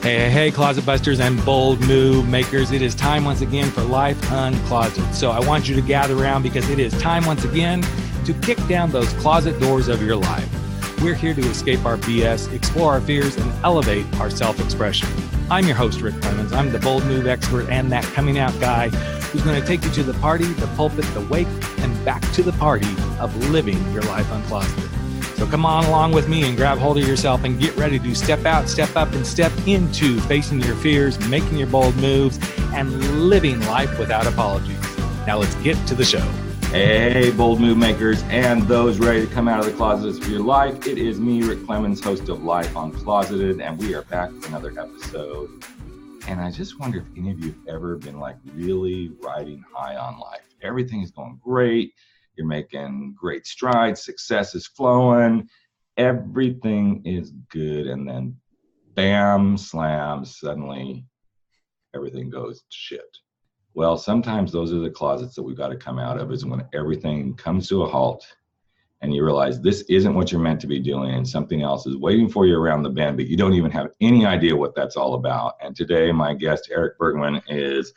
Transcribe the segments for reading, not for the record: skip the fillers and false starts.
Hey, closet busters and bold move makers. It is time once again for Life Uncloseted. So I want you to gather around because it is time once again to kick down those closet doors of your life. We're here to escape our BS, explore our fears, and elevate our self-expression. I'm your host, Erik Bergman. I'm the bold move expert and that coming out guy who's going to take you to the party, the pulpit, the wake, and back to the party of living your life uncloseted. So come on along with me and grab hold of yourself and get ready to step out, step up, and step into facing your fears, making your bold moves, and living life without apologies. Now let's get to the show. Hey, bold move makers and those ready to come out of the closets for your life. It is me, Erik Bergman, host of Life Uncloseted, and we are back with another episode. And I just wonder if any of you have ever been like really riding high on life. Everything is going great. You're making great strides. Success is flowing. Everything is good. And then bam, slam, suddenly everything goes to shit. Well, sometimes those are the closets that we've got to come out of, is when everything comes to a halt and you realize this isn't what you're meant to be doing and something else is waiting for you around the bend, but you don't even have any idea what that's all about. And today my guest, Erik Bergman, is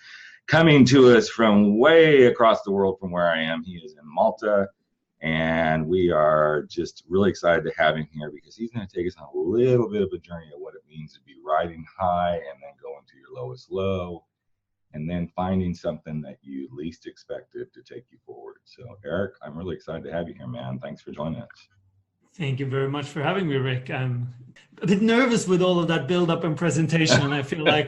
coming to us from way across the world from where I am. He is in Malta, and we are just really excited to have him here because he's going to take us on a little bit of a journey of what it means to be riding high and then going to your lowest low and then finding something that you least expected to take you forward. So Erik, I'm really excited to have you here, man. Thanks for joining us. Thank you very much for having me, Rick. I'm a bit nervous with all of that build-up and presentation, and I feel like,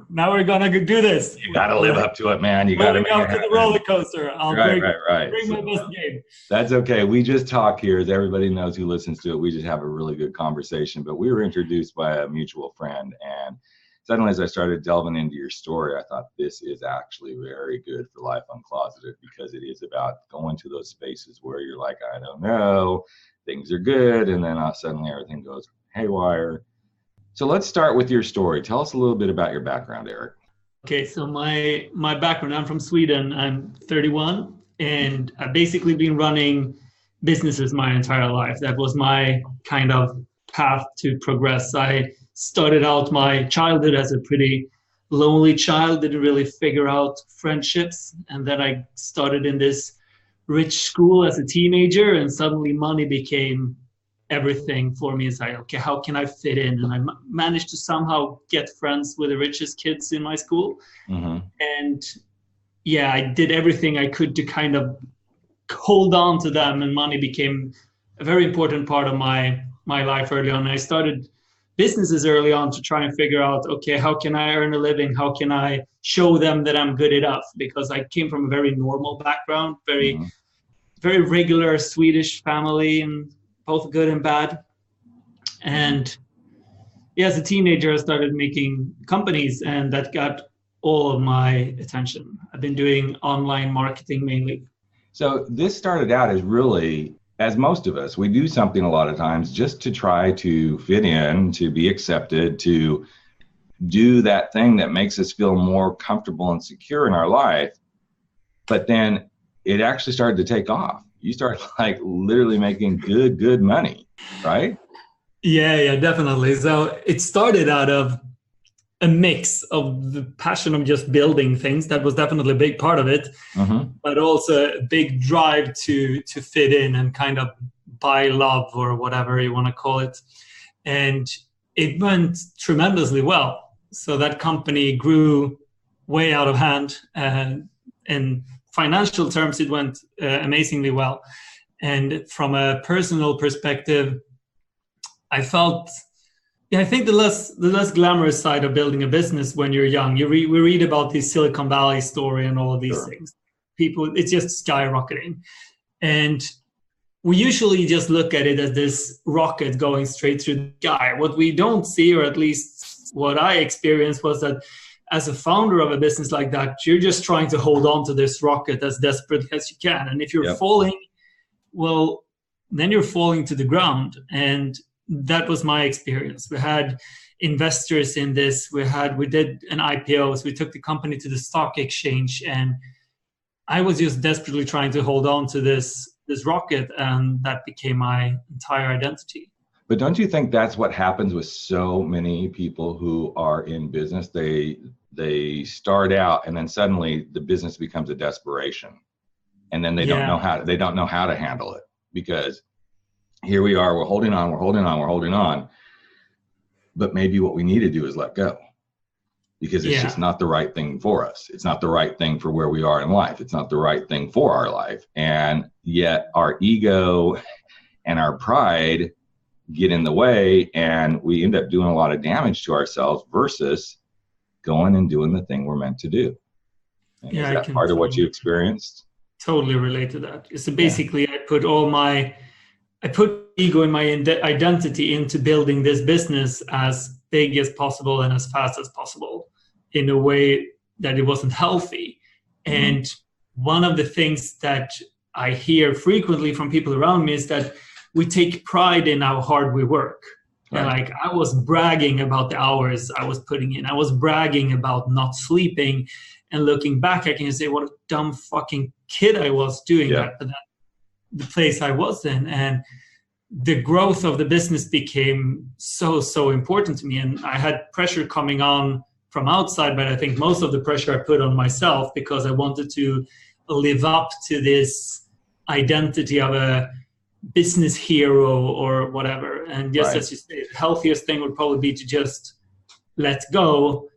now we're gonna do this. You got to live up to it, man. You got to make up to the roller coaster. I'll bring my best game. That's okay. We just talk here, as everybody knows who listens to it. We just have a really good conversation. But we were introduced by a mutual friend, and suddenly, as I started delving into your story, I thought this is actually very good for Life Uncloseted because it is about going to those spaces where you're like, I don't know, things are good, and then suddenly everything goes haywire. So let's start with your story. Tell us a little bit about your background, Erik. Okay, so my background, I'm from Sweden. I'm 31, and I've basically been running businesses my entire life. That was my kind of path to progress. I started out my childhood as a pretty lonely child, didn't really figure out friendships. And then I started in this rich school as a teenager, and suddenly money became everything for me. It's like, okay, how can I fit in? And I managed to somehow get friends with the richest kids in my school. Mm-hmm. And yeah, I did everything I could to kind of hold on to them, and money became a very important part of my life early on. I started businesses early on to try and figure out, okay, how can I earn a living? How can I show them that I'm good enough? Because I came from a very normal background, very regular Swedish family, and both good and bad. And yeah, as a teenager, I started making companies, and that got all of my attention. I've been doing online marketing mainly. So this started out as really, as most of us, we do something a lot of times just to try to fit in, to be accepted, to do that thing that makes us feel more comfortable and secure in our life. But then it actually started to take off. You started like literally making good money, right? Yeah, definitely. So it started out of a mix of the passion of just building things. That was definitely a big part of it, but also a big drive to fit in and kind of buy love, or whatever you want to call it. And it went tremendously well. So that company grew way out of hand, and in financial terms, it went amazingly well. And from a personal perspective, I felt, I think the less glamorous side of building a business when you're young, we read about the Silicon Valley story and all of these things. People, it's just skyrocketing. And we usually just look at it as this rocket going straight through the sky. What we don't see, or at least what I experienced, was that as a founder of a business like that, you're just trying to hold on to this rocket as desperate as you can. And if you're falling, well, then you're falling to the ground. And that was my experience. We had investors in this. We did an IPO, so we took the company to the stock exchange, and I was just desperately trying to hold on to this rocket, and that became my entire identity. But don't you think that's what happens with so many people who are in business? They start out and then suddenly the business becomes a desperation. And then they don't know how to handle it, because here we are, we're holding on. But maybe what we need to do is let go, because it's just not the right thing for us. It's not the right thing for where we are in life. It's not the right thing for our life. And yet our ego and our pride get in the way, and we end up doing a lot of damage to ourselves versus going and doing the thing we're meant to do. And is that part of what you experienced? Totally relate to that. So basically, I put ego and my identity into building this business as big as possible and as fast as possible in a way that it wasn't healthy. Mm-hmm. And one of the things that I hear frequently from people around me is that we take pride in how hard we work. Right. And like, I was bragging about the hours I was putting in. I was bragging about not sleeping. And looking back, I can say what a dumb fucking kid I was doing that. But the place I was in, and the growth of the business became so important to me. And I had pressure coming on from outside, but I think most of the pressure I put on myself, because I wanted to live up to this identity of a business hero or whatever. And just as you say, the healthiest thing would probably be to just let go,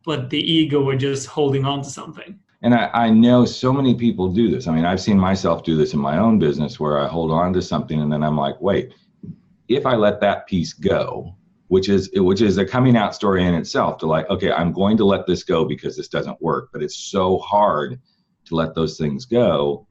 but the ego were just holding on to something. And I know so many people do this. I mean, I've seen myself do this in my own business, where I hold on to something and then I'm like, wait, if I let that piece go, which is a coming out story in itself, to like, okay, I'm going to let this go because this doesn't work. But it's so hard to let those things go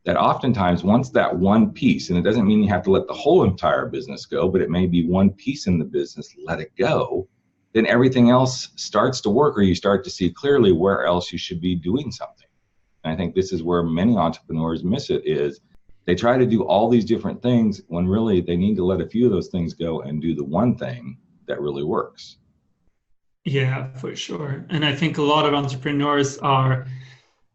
that oftentimes once that one piece, and it doesn't mean you have to let the whole entire business go, but it may be one piece in the business, let it go, then everything else starts to work, or you start to see clearly where else you should be doing something. And I think this is where many entrepreneurs miss it, is they try to do all these different things when really they need to let a few of those things go and do the one thing that really works. Yeah, for sure. And I think a lot of entrepreneurs are,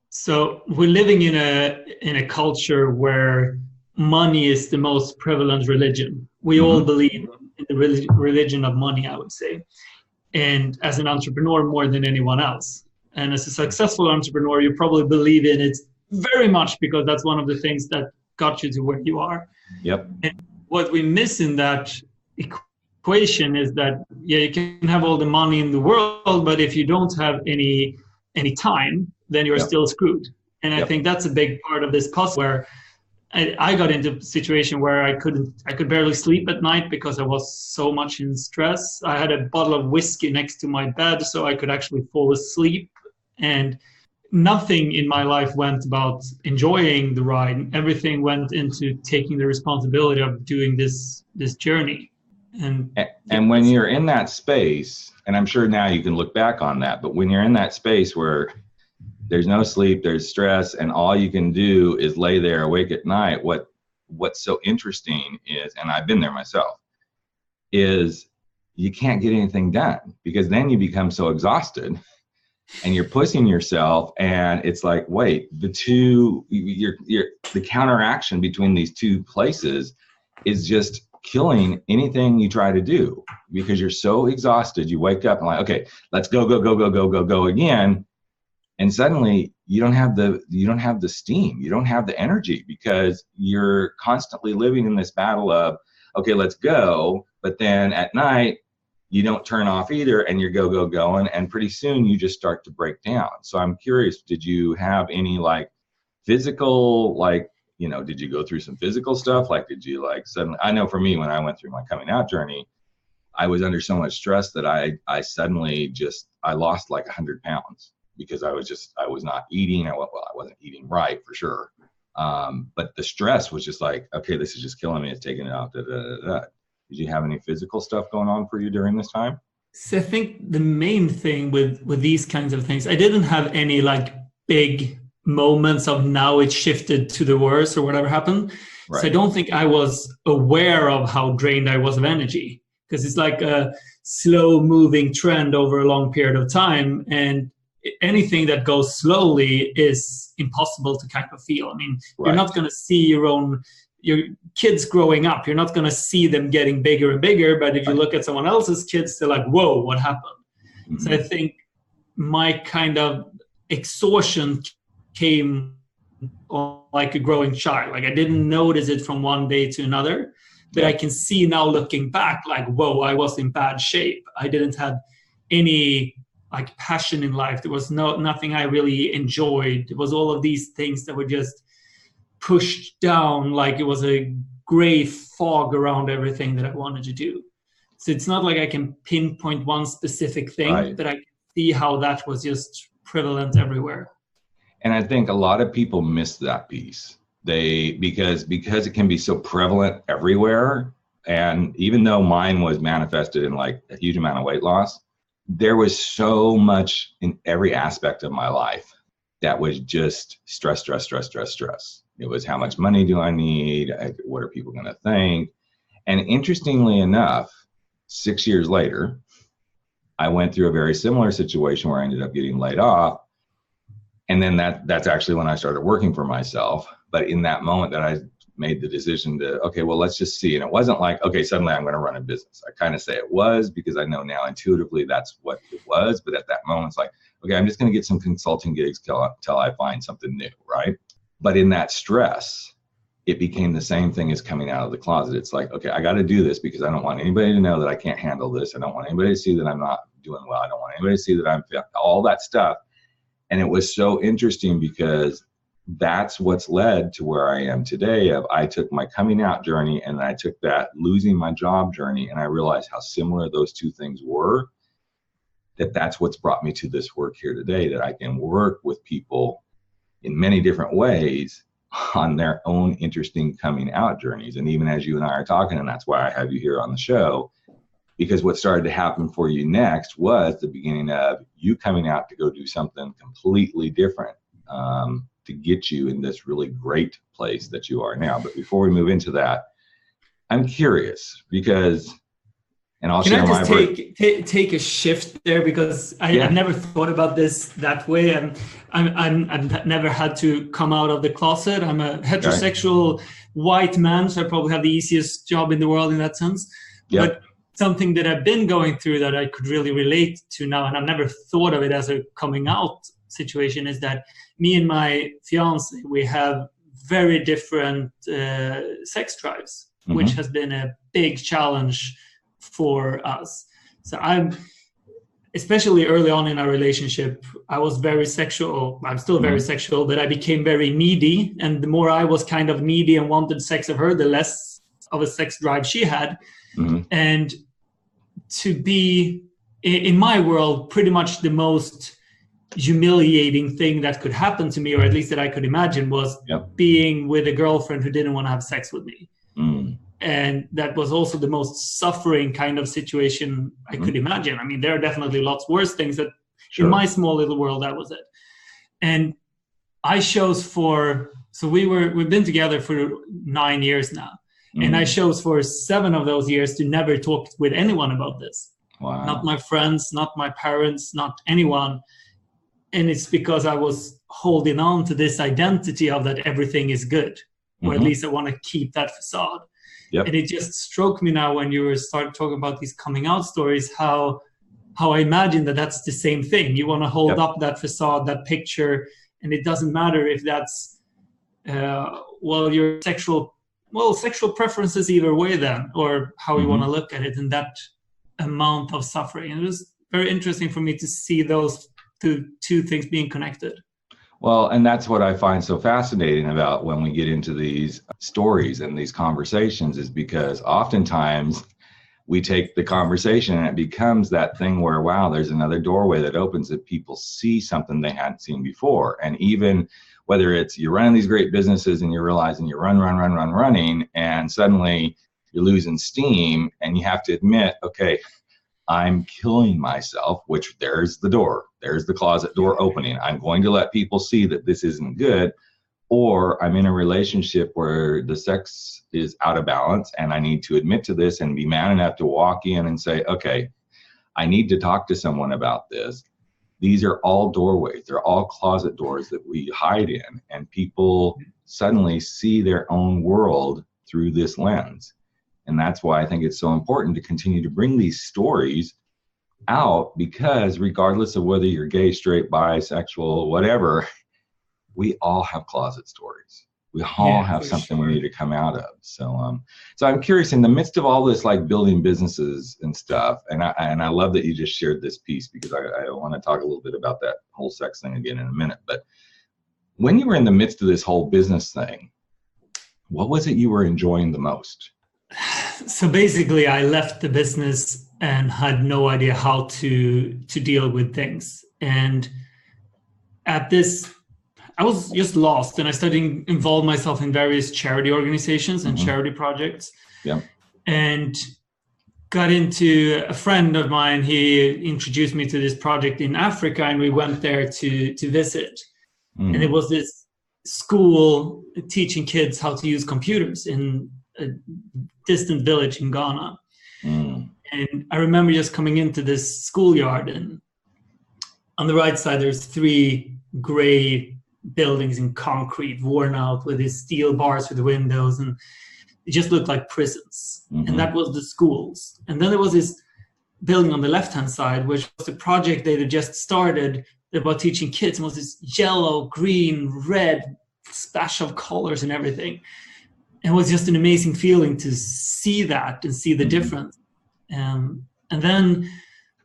so we're living in a culture where money is the most prevalent religion. We all believe in the religion of money, I would say. And as an entrepreneur, more than anyone else. And as a successful entrepreneur, you probably believe in it very much because that's one of the things that got you to where you are. Yep. And what we miss in that equation is that, you can have all the money in the world, but if you don't have any time, then you're still screwed. And I think that's a big part of this puzzle, where I got into a situation where I could barely sleep at night because I was so much in stress. I had a bottle of whiskey next to my bed so I could actually fall asleep. And nothing in my life went about enjoying the ride. Everything went into taking the responsibility of doing this journey. And when you're in that space, and I'm sure now you can look back on that, but when you're in that space where there's no sleep, there's stress, and all you can do is lay there awake at night, what's so interesting is, and I've been there myself, is you can't get anything done, because then you become so exhausted and you're pushing yourself, and it's like, wait, the counteraction between these two places is just killing anything you try to do, because you're so exhausted. You wake up and like, okay, let's go again. And suddenly you don't have the steam, you don't have the energy, because you're constantly living in this battle of, okay, let's go. But then at night you don't turn off either, and you're going. And pretty soon you just start to break down. So I'm curious, did you have any like physical, like, did you go through some physical stuff? Like, did you like suddenly, I know for me, when I went through my coming out journey, I was under so much stress that I suddenly I lost like 100 pounds. Because I was not eating. I wasn't eating right, for sure. But the stress was just like, okay, this is just killing me. It's taking it out. Did you have any physical stuff going on for you during this time? So I think the main thing with these kinds of things, I didn't have any like big moments of now it shifted to the worse or whatever happened. Right. So I don't think I was aware of how drained I was of energy, because it's like a slow moving trend over a long period of time. And anything that goes slowly is impossible to kind of feel. I mean, You're not going to see your own your kids growing up, you're not going to see them getting bigger and bigger. But if you look at someone else's kids, they're like, whoa, what happened? Mm-hmm. So I think my kind of exhaustion came like a growing child. Like I didn't notice it from one day to another, but I can see now looking back, like, whoa, I was in bad shape. I didn't have any like passion in life. There was nothing I really enjoyed. It was all of these things that were just pushed down, like it was a gray fog around everything that I wanted to do. So it's not like I can pinpoint one specific thing, but I can see how that was just prevalent everywhere. And I think a lot of people miss that piece. Because it can be so prevalent everywhere. And even though mine was manifested in like a huge amount of weight loss, there was so much in every aspect of my life that was just stress. It was, how much money do I need? What are people going to think? And interestingly enough, 6 years later, I went through a very similar situation where I ended up getting laid off. And then that's actually when I started working for myself. But in that moment that I made the decision to, okay, well, let's just see. And it wasn't like, okay, suddenly I'm going to run a business. I kind of say it was, because I know now intuitively that's what it was. But at that moment, it's like, okay, I'm just going to get some consulting gigs till I find something new, right? But in that stress, it became the same thing as coming out of the closet. It's like, okay, I got to do this because I don't want anybody to know that I can't handle this. I don't want anybody to see that I'm not doing well. I don't want anybody to see that I'm all that stuff. And it was so interesting because that's what's led to where I am today. I took my coming out journey and I took that losing my job journey, and I realized how similar those two things were, that's what's brought me to this work here today, that I can work with people in many different ways on their own interesting coming out journeys. And even as you and I are talking, and that's why I have you here on the show, because what started to happen for you next was the beginning of you coming out to go do something completely different, to get you in this really great place that you are now. But before we move into that, I'm curious because, and I'll share my take a shift there, because I've never thought about this that way, and I've never had to come out of the closet. I'm a heterosexual white man, so I probably have the easiest job in the world in that sense. Yeah. But something that I've been going through that I could really relate to now, and I've never thought of it as a coming out situation, is that me and my fiance, we have very different sex drives, which has been a big challenge for us. So especially early on in our relationship, I was very sexual. I'm still very sexual, but I became very needy. And the more I was kind of needy and wanted sex of her, the less of a sex drive she had. And to be, in my world, pretty much the most humiliating thing that could happen to me, or at least that I could imagine, was being with a girlfriend who didn't want to have sex with me. And that was also the most suffering kind of situation I could imagine. I mean, there are definitely lots worse things, that in my small little world, that was it. And I chose so we've been together for 9 years now. And I chose for 7 of those years to never talk with anyone about this. Wow. Not my friends, not my parents, not anyone. And it's because I was holding on to this identity of that everything is good, or at least I want to keep that facade. And it just struck me now when you started talking about these coming out stories, how I imagine that's the same thing. You want to hold up that facade, that picture, and it doesn't matter if that's, your sexual preferences either way then, or how you want to look at it, and that amount of suffering. And it was very interesting for me to see those two things being connected. Well, and that's what I find so fascinating about when we get into these stories and these conversations, is because oftentimes we take the conversation and it becomes that thing where, wow, there's another doorway that opens, that people see something they hadn't seen before. And even whether it's you're running these great businesses and you're realizing you're running, and suddenly you're losing steam and you have to admit, okay, I'm killing myself, which there's the door. There's the closet door opening. I'm going to let people see that this isn't good. Or I'm in a relationship where the sex is out of balance, and I need to admit to this and be man enough to walk in and say, okay, I need to talk to someone about this. These are all doorways. They're all closet doors that we hide in, and people suddenly see their own world through this lens. And that's why I think it's so important to continue to bring these stories out, because regardless of whether you're gay, straight, bisexual, whatever, we all have closet stories. We all have something we need to come out of. So, so I'm curious, in the midst of all this, like building businesses and stuff, and I love that you just shared this piece, because I want to talk a little bit about that whole sex thing again in a minute. But when you were in the midst of this whole business thing, what was it you were enjoying the most? So basically, I left the business and had no idea how to deal with things. And at this, I was just lost, and I started to involve myself in various charity organizations and charity projects. Yeah. And got into, a friend of mine, he introduced me to this project in Africa, and we went there to visit. And it was this school teaching kids how to use computers in a distant village in Ghana. And I remember just coming into this schoolyard, and on the right side, there's 3 gray buildings in concrete, worn out, with these steel bars for the windows, and it just looked like prisons. And that was the schools. And then there was this building on the left-hand side, which was the project they had just started about teaching kids. It was this yellow, green, red splash of colors and everything. And it was just an amazing feeling to see that and see the difference. And then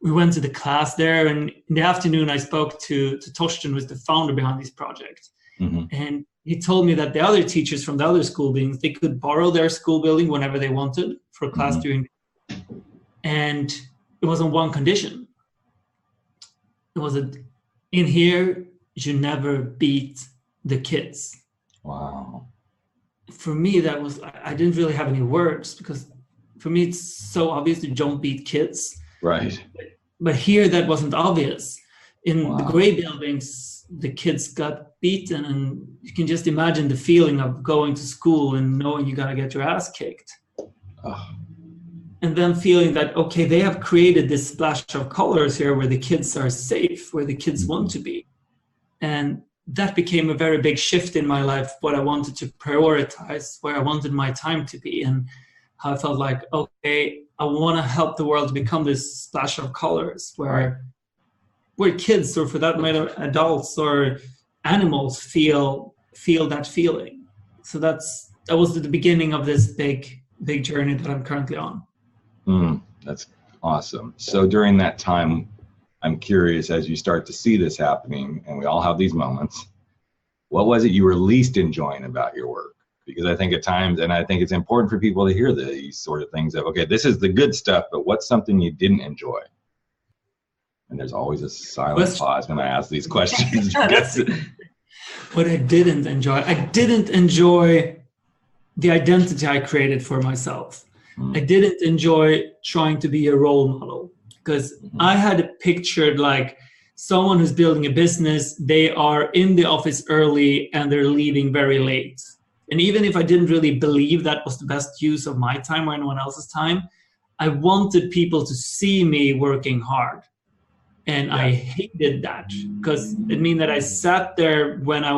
we went to the class there, and in the afternoon I spoke to Torsten, who was the founder behind this project. And he told me that the other teachers from the other school buildings, they could borrow their school building whenever they wanted for a class during, and it was on one condition. It was in here, you never beat the kids. Wow. For me, that was, I didn't really have any words, because for me, it's so obvious you don't beat kids. Right. But here, that wasn't obvious. In the gray buildings, the kids got beaten, and you can just imagine the feeling of going to school and knowing you got to get your ass kicked. And then feeling that, okay, they have created this splash of colors here where the kids are safe, where the kids want to be. And that became a very big shift in my life, what I wanted to prioritize, where I wanted my time to be, and how I felt like, okay, I want to help the world become this splash of colors where kids, or for that matter, adults or animals feel that feeling. So that was the beginning of this big journey that I'm currently on. That's awesome. So during that time, I'm curious, as you start to see this happening, and we all have these moments, what was it you were least enjoying about your work? Because I think at times, and I think it's important for people to hear these sort of things of, okay, this is the good stuff, but what's something you didn't enjoy? And there's always a silent pause when I ask these questions. What I didn't enjoy the identity I created for myself. I didn't enjoy trying to be a role model, because I had pictured like someone who's building a business, they are in the office early and they're leaving very late. And even if I didn't really believe that was the best use of my time or anyone else's time, I wanted people to see me working hard. And I hated that, because it meant that I sat there when I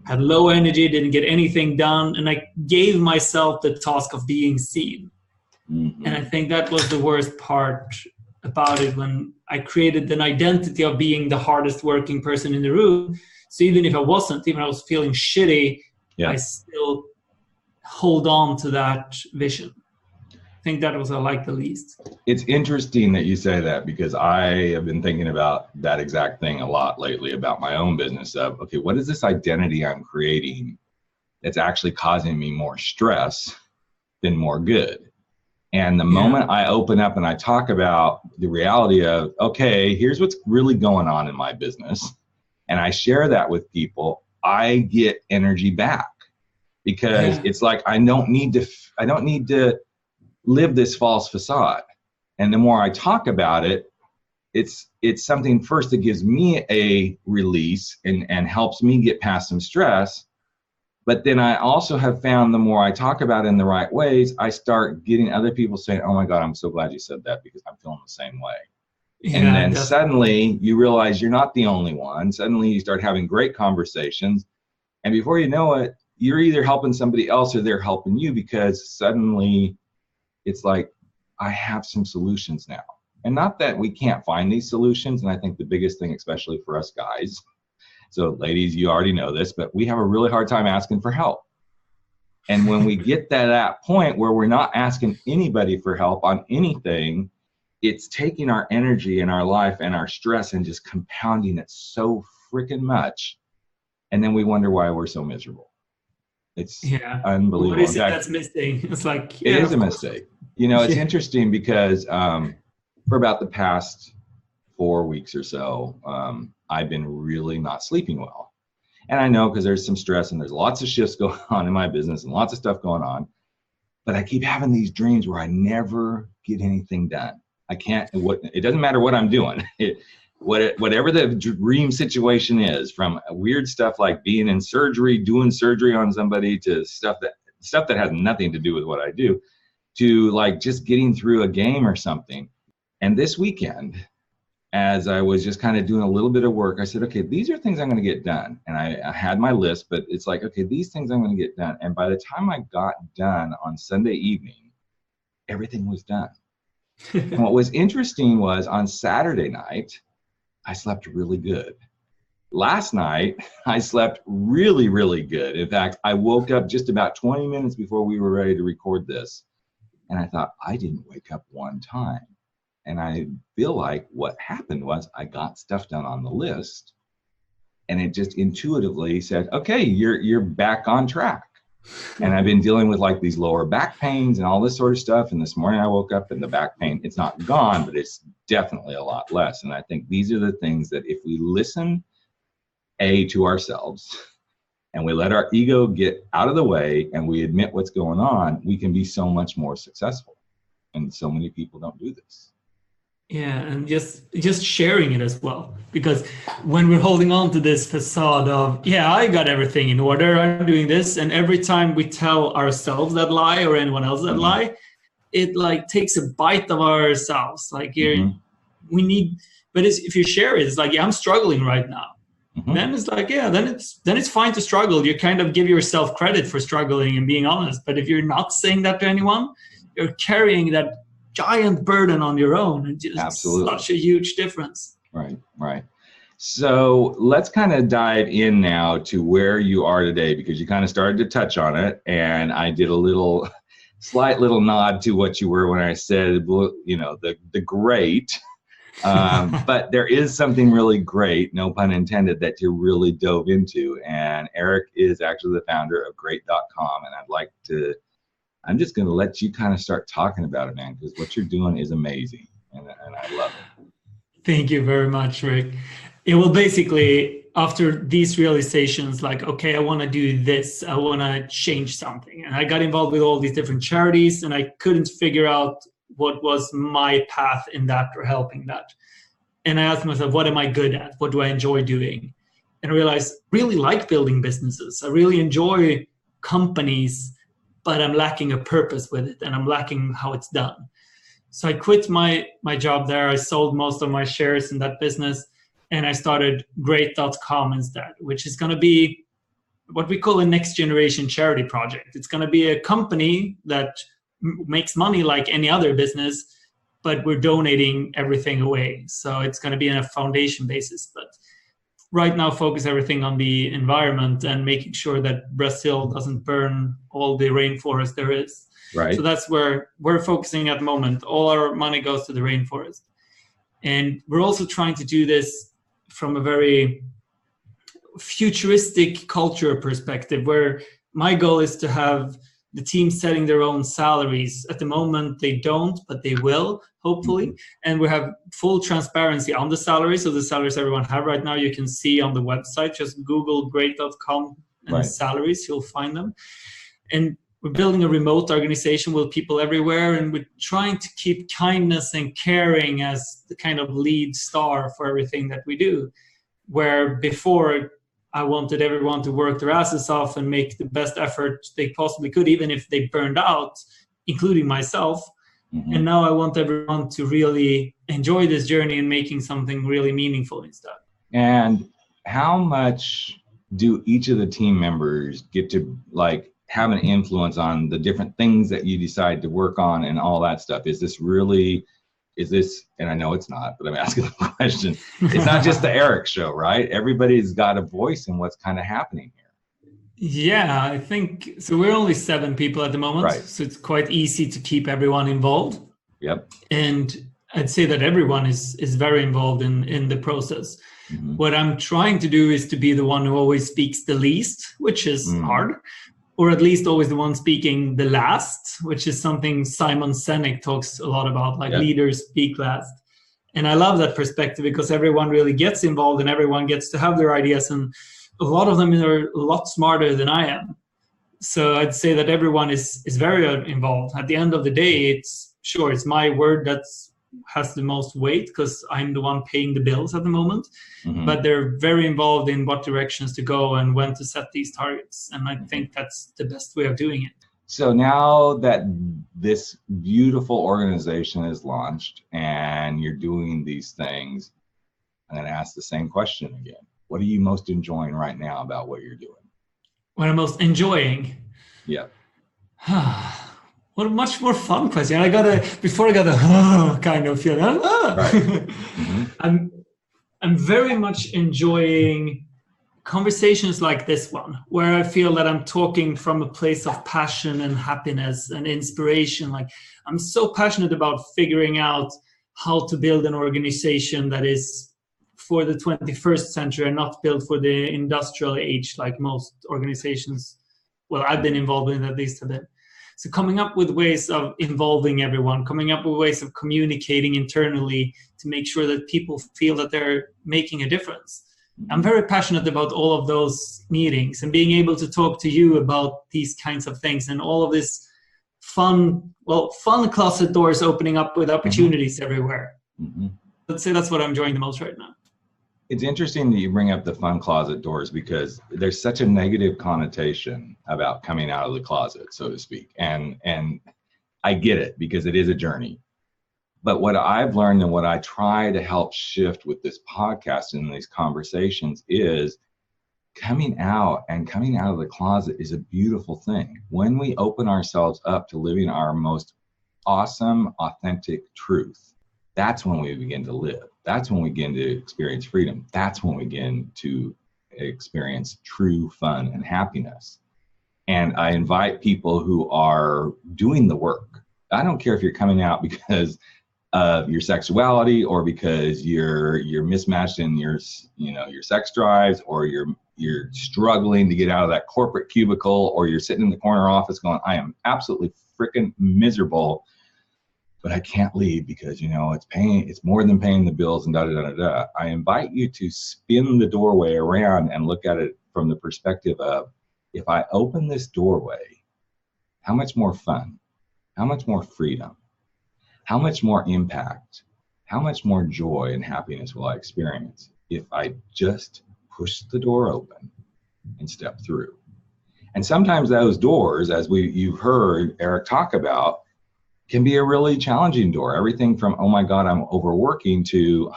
had low energy, didn't get anything done, and I gave myself the task of being seen. And I think that was the worst part about it, when I created an identity of being the hardest working person in the room. So even if I wasn't, even I was feeling shitty, I still hold on to that vision. I think that was I like the least. It's interesting that you say that, because I have been thinking about that exact thing a lot lately about my own business of, okay, what is this identity I'm creating that's actually causing me more stress than more good? And the moment I open up and I talk about the reality of, okay, here's what's really going on in my business, and I share that with people, I get energy back, because it's like, I don't need to live this false facade. And the more I talk about it, it's something first that gives me a release and helps me get past some stress. But then I also have found the more I talk about it in the right ways, I start getting other people saying, oh my God, I'm so glad you said that, because I'm feeling the same way. And then suddenly you realize you're not the only one. Suddenly you start having great conversations. And before you know it, you're either helping somebody else or they're helping you, because suddenly it's like, I have some solutions now. And not that we can't find these solutions. And I think the biggest thing, especially for us guys, so ladies, you already know this, but we have a really hard time asking for help. And when we get to that point where we're not asking anybody for help on anything, it's taking our energy and our life and our stress and just compounding it so freaking much. And then we wonder why we're so miserable. It's unbelievable. What is it that's missing? It's like, it is a mistake. You know, it's interesting because for about the past 4 weeks or so, I've been really not sleeping well. And I know because there's some stress and there's lots of shifts going on in my business and lots of stuff going on. But I keep having these dreams where I never get anything done. I can't, it doesn't matter what I'm doing. Whatever the dream situation is, from weird stuff like being in surgery, doing surgery on somebody, to stuff that has nothing to do with what I do, to like just getting through a game or something. And this weekend, as I was just kind of doing a little bit of work, I said, okay, these are things I'm going to get done. And I had my list, but it's like, okay, these things I'm going to get done. And by the time I got done on Sunday evening, everything was done. And what was interesting was on Saturday night, I slept really good. Last night, I slept really, really good. In fact, I woke up just about 20 minutes before we were ready to record this. And I thought, I didn't wake up one time. And I feel like what happened was I got stuff done on the list, and it just intuitively said, okay, you're back on track. And I've been dealing with like these lower back pains and all this sort of stuff. And this morning I woke up and the back pain, it's not gone, but it's definitely a lot less. And I think these are the things that if we listen, to ourselves, and we let our ego get out of the way and we admit what's going on, we can be so much more successful. And so many people don't do this. Yeah, and just sharing it as well. Because when we're holding on to this facade of, yeah, I got everything in order, I'm doing this, and every time we tell ourselves that lie or anyone else that lie, it like takes a bite of ourselves. Like we need, but if you share it, it's like, yeah, I'm struggling right now. Then it's like, yeah, then it's fine to struggle. You kind of give yourself credit for struggling and being honest. But if you're not saying that to anyone, you're carrying that giant burden on your own, and just absolutely such a huge difference. Right. So let's kind of dive in now to where you are today, because you kind of started to touch on it, and I did a slight little nod to what you were when I said, you know, the great, but there is something really great, no pun intended, that you really dove into. And Erik is actually the founder of great.com, and I'm just going to let you kind of start talking about it, man, because what you're doing is amazing, and I love it. Thank you very much, Rick. It will basically, after these realizations, like, okay, I want to do this, I want to change something. And I got involved with all these different charities, and I couldn't figure out what was my path in that or helping that. And I asked myself, what am I good at? What do I enjoy doing? And I realized, really like building businesses. I really enjoy companies, but I'm lacking a purpose with it, and I'm lacking how it's done. So I quit my job there. I sold most of my shares in that business, and I started great.com instead, which is going to be what we call a next generation charity project. It's going to be a company that makes money like any other business, but we're donating everything away. So it's going to be on a foundation basis, but right now focus everything on the environment and making sure that Brazil doesn't burn all the rainforest there is. Right. So that's where we're focusing at the moment. All our money goes to the rainforest. And we're also trying to do this from a very futuristic culture perspective, where my goal is to have the team setting their own salaries. At the moment, they don't, but they will, hopefully. And we have full transparency on the salaries. So the salaries everyone have right now, you can see on the website. Just Google great.com and salaries, you'll find them. And we're building a remote organization with people everywhere, and we're trying to keep kindness and caring as the kind of lead star for everything that we do. Where before, I wanted everyone to work their asses off and make the best effort they possibly could, even if they burned out, including myself. And now I want everyone to really enjoy this journey and making something really meaningful instead. And how much do each of the team members get to like have an influence on the different things that you decide to work on and all that stuff? Is this, and I know it's not, but I'm asking the question. It's not just the Erik show, right? Everybody's got a voice in what's kind of happening here. Yeah, I think so. We're only 7 people at the moment, right. So it's quite easy to keep everyone involved. Yep. And I'd say that everyone is very involved in the process. Mm-hmm. What I'm trying to do is to be the one who always speaks the least, which is hard, or at least always the one speaking the last, which is something Simon Sinek talks a lot about, like leaders speak last. And I love that perspective because everyone really gets involved and everyone gets to have their ideas, and a lot of them are a lot smarter than I am. So I'd say that everyone is very involved. At the end of the day, it's my word that has the most weight because I'm the one paying the bills at the moment. Mm-hmm. But they're very involved in what directions to go and when to set these targets. And I think that's the best way of doing it. So now that this beautiful organization is launched and you're doing these things, I'm going to ask the same question again. What are you most enjoying right now about what you're doing? What I'm most enjoying? Yeah. What a much more fun question. Before I got a kind of feeling. Right. Mm-hmm. I'm very much enjoying conversations like this one, where I feel that I'm talking from a place of passion and happiness and inspiration. Like, I'm so passionate about figuring out how to build an organization that is for the 21st century and not built for the industrial age, like most organizations, well, I've been involved in at least a bit. So coming up with ways of involving everyone, coming up with ways of communicating internally to make sure that people feel that they're making a difference. I'm very passionate about all of those meetings and being able to talk to you about these kinds of things and all of this fun closet doors opening up with opportunities everywhere. Mm-hmm. Let's say that's what I'm enjoying the most right now. It's interesting that you bring up the fun closet doors because there's such a negative connotation about coming out of the closet, so to speak. And I get it because it is a journey. But what I've learned and what I try to help shift with this podcast and these conversations is coming out of the closet is a beautiful thing. When we open ourselves up to living our most awesome, authentic truth, that's when we begin to live. That's when we begin to experience freedom. That's when we begin to experience true fun and happiness. And I invite people who are doing the work. I don't care if you're coming out because of your sexuality or because you're mismatched in your sex drives, or you're struggling to get out of that corporate cubicle, or you're sitting in the corner office going, I am absolutely freaking miserable, but I can't leave because, it's more than paying the bills and da-da-da-da-da. I invite you to spin the doorway around and look at it from the perspective of, if I open this doorway, how much more fun, how much more freedom, how much more impact, how much more joy and happiness will I experience if I just push the door open and step through? And sometimes those doors, as you've heard Erik talk about, can be a really challenging door. Everything from, oh my God, I'm overworking, to,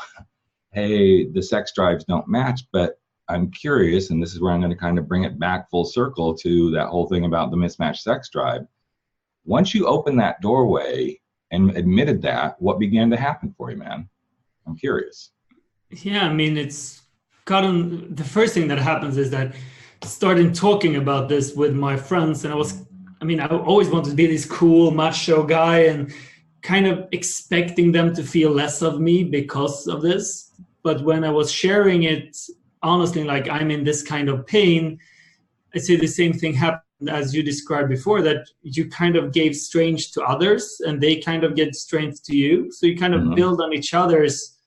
hey, the sex drives don't match, but I'm curious, and this is where I'm going to kind of bring it back full circle to that whole thing about the mismatched sex drive. Once you open that doorway and admitted that, what began to happen for you, man? I'm curious. Yeah, I mean, the first thing that happens is that starting talking about this with my friends, and I always wanted to be this cool macho guy and kind of expecting them to feel less of me because of this. But when I was sharing it, honestly, like, I'm in this kind of pain, I'd say the same thing happened as you described before, that you kind of gave strength to others and they kind of get strength to you. So you kind of build on each other's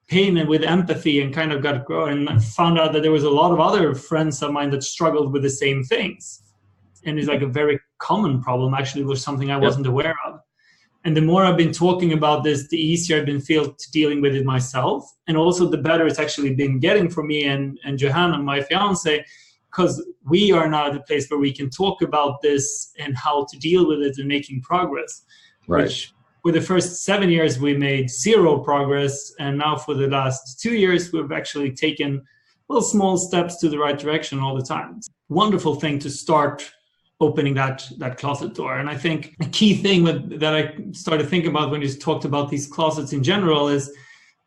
pain and with empathy and kind of got to grow. And I found out that there was a lot of other friends of mine that struggled with the same things. And it's like a very common problem, actually, was something I wasn't aware of. And the more I've been talking about this, the easier I've been dealing with it myself. And also the better it's actually been getting for me and Johanna, my fiance, because we are now at a place where we can talk about this and how to deal with it and making progress. Right. Which for the first 7 years, we made zero progress. And now for the last 2 years, we've actually taken little small steps to the right direction all the time. It's a wonderful thing to start opening that closet door. And I think a key thing that I started thinking about when you talked about these closets in general is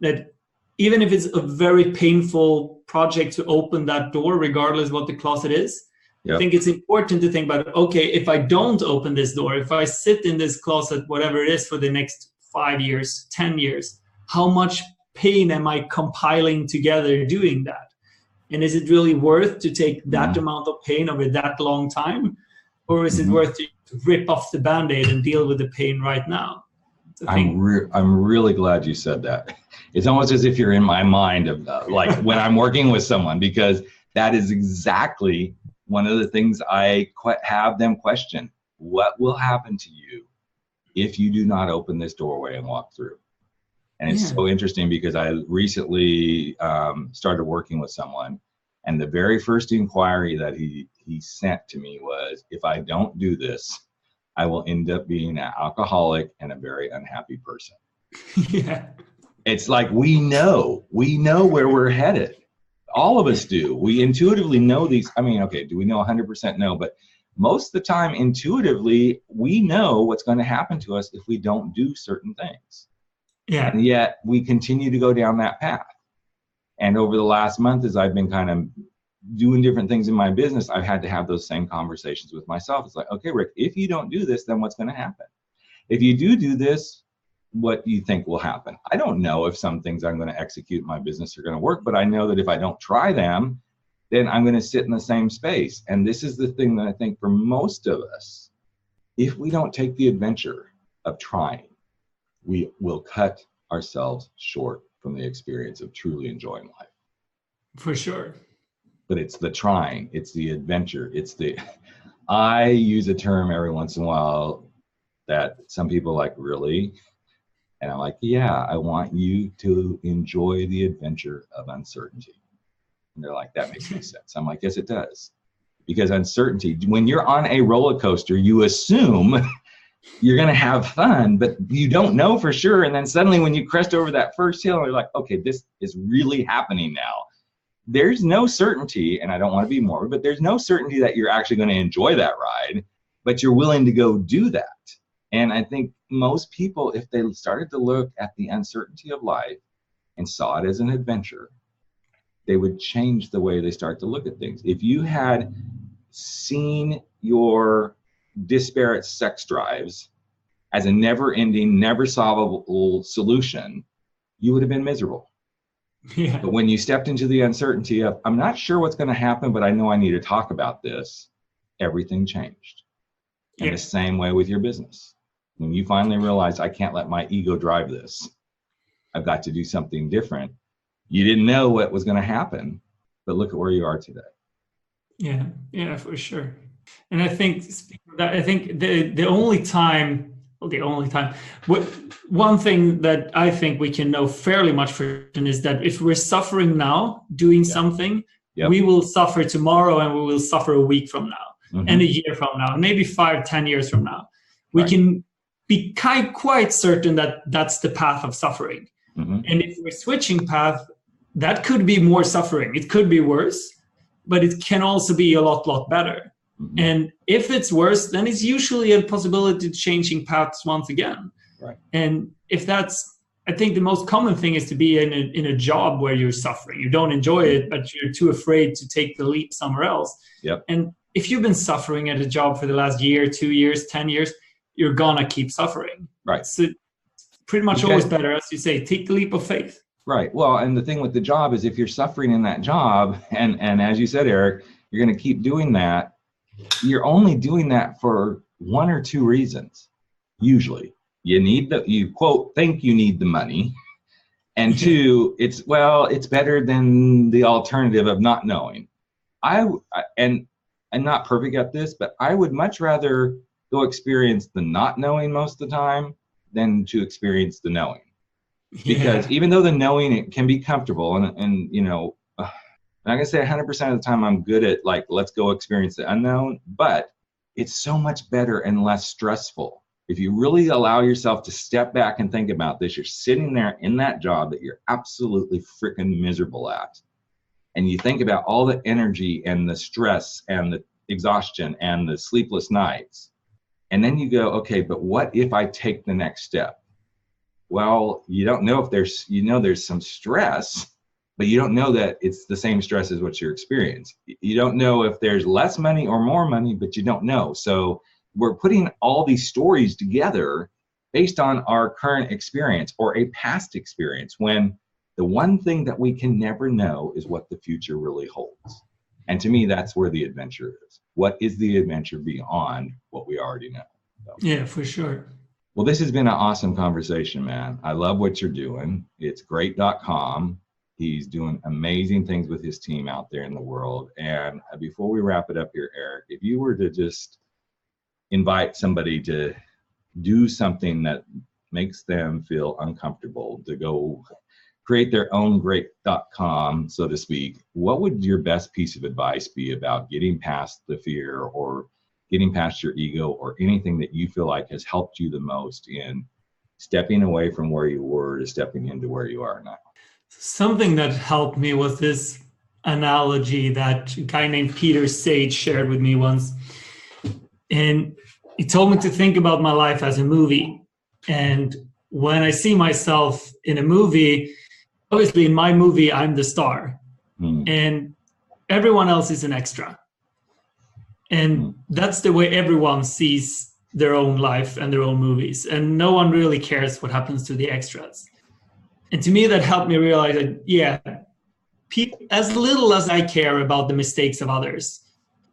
that even if it's a very painful project to open that door, regardless what the closet is, yep. I think it's important to think about, okay, if I don't open this door, if I sit in this closet, whatever it is, for the next 5 years, 10 years, how much pain am I compiling together doing that? And is it really worth to take that amount of pain over that long time? Or is it worth to rip off the Band-Aid and deal with the pain right now? I'm really glad you said that. It's almost as if you're in my mind of like when I'm working with someone, because that is exactly one of the things I have them question. What will happen to you if you do not open this doorway and walk through? And it's so interesting because I recently started working with someone, and the very first inquiry that he sent to me was, if I don't do this, I will end up being an alcoholic and a very unhappy person. Yeah. It's like we know where we're headed. All of us do. We intuitively know these. I mean, okay, do we know 100%? No, but most of the time, intuitively, we know what's going to happen to us if we don't do certain things. Yeah. And yet we continue to go down that path. And over the last month, as I've been kind of doing different things in my business, I've had to have those same conversations with myself. It's like, okay, Rick, if you don't do this, then what's going to happen? If you do this, what do you think will happen? I don't know if some things I'm going to execute in my business are going to work, but I know that if I don't try them, then I'm going to sit in the same space. And this is the thing that I think for most of us, if we don't take the adventure of trying, we will cut ourselves short from the experience of truly enjoying life. For sure. But it's the trying, it's the adventure, I use a term every once in a while that some people like, really? And I'm like, yeah, I want you to enjoy the adventure of uncertainty. And they're like, that makes no sense. I'm like, yes, it does. Because uncertainty, when you're on a roller coaster, you assume you're going to have fun, but you don't know for sure. And then suddenly when you crest over that first hill, you're like, okay, this is really happening now. There's no certainty, and I don't want to be morbid, but there's no certainty that you're actually going to enjoy that ride, but you're willing to go do that. And I think most people, if they started to look at the uncertainty of life and saw it as an adventure, they would change the way they start to look at things. If you had seen your disparate sex drives as a never-ending, never-solvable solution, you would have been miserable. Yeah. But when you stepped into the uncertainty of, I'm not sure what's going to happen, but I know I need to talk about this, everything changed. And the same way with your business. When you finally realize, I can't let my ego drive this, I've got to do something different. You didn't know what was going to happen, but look at where you are today. Yeah, for sure. And I think the only time, one thing that I think we can know fairly much for certain is that if we're suffering now doing something, we will suffer tomorrow, and we will suffer a week from now, and a year from now, and maybe 5-10 years from now. We can be quite certain that that's the path of suffering. And if we're switching path, that could be more suffering. It could be worse, but it can also be a lot better. And if it's worse, then it's usually a possibility of changing paths once again. Right. And if that's, I think the most common thing is to be in a job where you're suffering. You don't enjoy it, but you're too afraid to take the leap somewhere else. Yep. And if you've been suffering at a job for the last year, 2 years, 10 years, you're gonna keep suffering. Right. So pretty much always better, as you say, take the leap of faith. Right. Well, and the thing with the job is, if you're suffering in that job, and as you said, Erik, you're going to keep doing that, you're only doing that for one or two reasons. Usually, you quote, think you need the money. And two, it's better than the alternative of not knowing. I'm not perfect at this, but I would much rather go experience the not knowing most of the time than to experience the knowing. Because even though the knowing, it can be comfortable, and you know, I'm not gonna say 100% of the time I'm good at, like, let's go experience the unknown, but it's so much better and less stressful. If you really allow yourself to step back and think about this, you're sitting there in that job that you're absolutely freaking miserable at, and you think about all the energy and the stress and the exhaustion and the sleepless nights, and then you go, okay, but what if I take the next step? Well, you don't know if there's some stress, but you don't know that it's the same stress as what you're experiencing. You don't know if there's less money or more money, but you don't know. So we're putting all these stories together based on our current experience or a past experience, when the one thing that we can never know is what the future really holds. And to me, that's where the adventure is. What is the adventure beyond what we already know? So. Yeah, for sure. Well, this has been an awesome conversation, man. I love what you're doing. It's great.com. He's doing amazing things with his team out there in the world. And before we wrap it up here, Erik, if you were to just invite somebody to do something that makes them feel uncomfortable, to go create their own great.com, so to speak, what would your best piece of advice be about getting past the fear or getting past your ego, or anything that you feel like has helped you the most in stepping away from where you were to stepping into where you are now? Something that helped me was this analogy that a guy named Peter Sage shared with me once. And he told me to think about my life as a movie. And when I see myself in a movie, obviously in my movie, I'm the star. And everyone else is an extra. And that's the way everyone sees their own life and their own movies. And no one really cares what happens to the extras. And to me, that helped me realize that, yeah, as little as I care about the mistakes of others,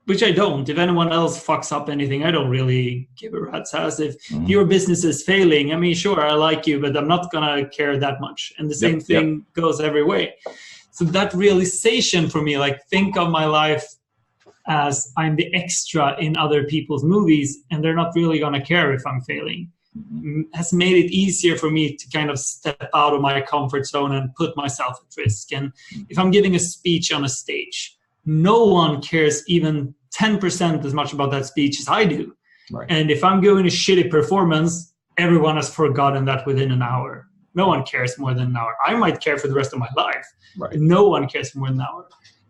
which I don't. If anyone else fucks up anything, I don't really give a rat's ass. If your business is failing, I mean, sure, I like you, but I'm not going to care that much. And the same thing goes every way. So that realization for me, like, think of my life as I'm the extra in other people's movies, and they're not really going to care if I'm failing, has made it easier for me to kind of step out of my comfort zone and put myself at risk. And if I'm giving a speech on a stage, no one cares even 10% as much about that speech as I do. Right. And if I'm doing a shitty performance, everyone has forgotten that within an hour. No one cares more than an hour. I might care for the rest of my life, but no one cares more than an hour.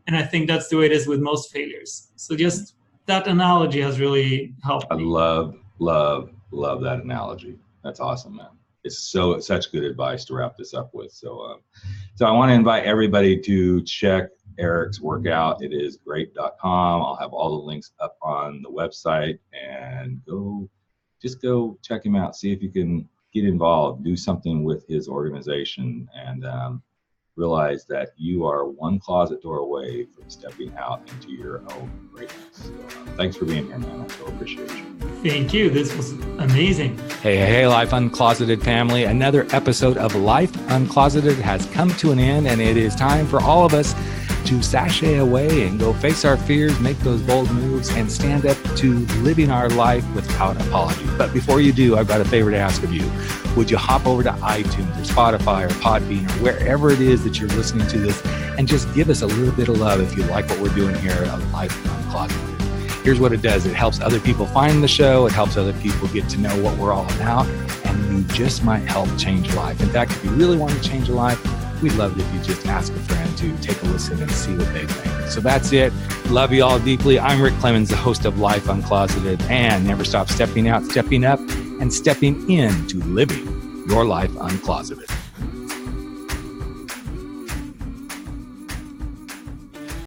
And I think that's the way it is with most failures. So just that analogy has really helped me. I love that analogy. That's awesome, man. It's such good advice to wrap this up with. So I want to invite everybody to check Erik's workout. It is great.com. I'll have all the links up on the website, and go check him out. See if you can get involved, do something with his organization, and realize that you are one closet door away from stepping out into your own greatness. So, thanks for being here, man. I so appreciate you. Thank you. This was amazing. Hey, Life Uncloseted family. Another episode of Life Uncloseted has come to an end, and it is time for all of us to sashay away and go face our fears, make those bold moves, and stand up to living our life without apology. But before you do, I've got a favor to ask of you. Would you hop over to iTunes or Spotify or Podbean or wherever it is that you're listening to this, and just give us a little bit of love if you like what we're doing here at Life Uncloseted. Here's what it does. It helps other people find the show. It helps other people get to know what we're all about. And you just might help change a life. In fact, if you really want to change a life, we'd love it if you just ask a friend to take a listen and see what they think. So that's it. Love you all deeply. I'm Rick Clemens, the host of Life Uncloseted, and never stop stepping out, stepping up, and stepping into living your life uncloseted.